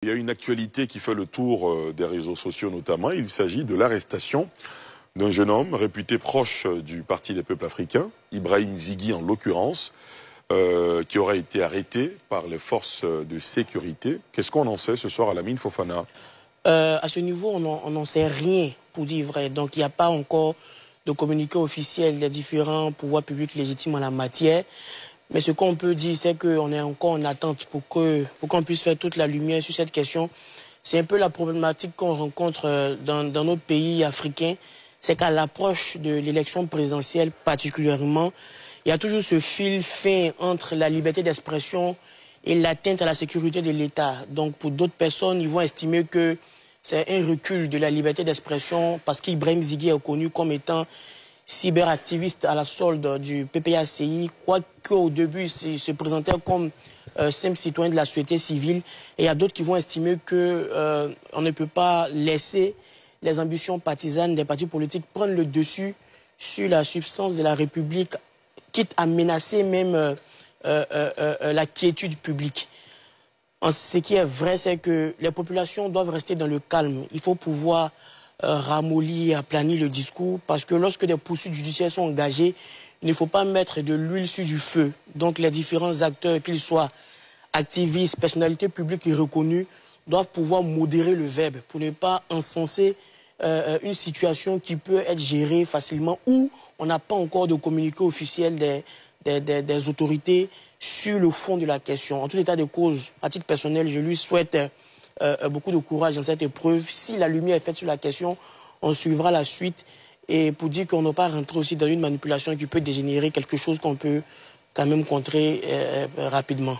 Il y a une actualité qui fait le tour des réseaux sociaux notamment. Il s'agit de l'arrestation d'un jeune homme réputé proche du Parti des peuples africains, Ibrahim Zighi en l'occurrence, qui aurait été arrêté par les forces de sécurité. Qu'est-ce qu'on en sait ce soir à Lamine Fofana? À ce niveau, on n'en sait rien, pour dire vrai. Donc, il n'y a pas encore de communiqué officiel des différents pouvoirs publics légitimes en la matière. Mais ce qu'on peut dire, c'est qu'on est encore en attente pour qu'on puisse faire toute la lumière sur cette question. C'est un peu la problématique qu'on rencontre dans nos pays africains. C'est qu'à l'approche de l'élection présidentielle particulièrement, il y a toujours ce fil fin entre la liberté d'expression et l'atteinte à la sécurité de l'État. Donc pour d'autres personnes, ils vont estimer que c'est un recul de la liberté d'expression parce qu'Ibrahim Zighi est connu comme étant cyberactiviste à la solde du PPACI, quoique au début il se présentait comme simple citoyen de la société civile. Et il y a d'autres qui vont estimer que on ne peut pas laisser les ambitions partisanes des partis politiques prendre le dessus sur la substance de la République, quitte à menacer même la quiétude publique. Ce qui est vrai, c'est que les populations doivent rester dans le calme. Il faut pouvoir ramollir, aplanir le discours, parce que lorsque des poursuites judiciaires sont engagées, il ne faut pas mettre de l'huile sur du feu. Donc les différents acteurs, qu'ils soient activistes, personnalités publiques et reconnues, doivent pouvoir modérer le verbe pour ne pas encenser une situation qui peut être gérée facilement ou on n'a pas encore de communiqué officiel des autorités sur le fond de la question. En tout état de cause, à titre personnel, je lui souhaite beaucoup de courage dans cette épreuve. Si la lumière est faite sur la question, on suivra la suite. Et pour dire qu'on n'a pas rentré aussi dans une manipulation qui peut dégénérer quelque chose qu'on peut quand même contrer rapidement.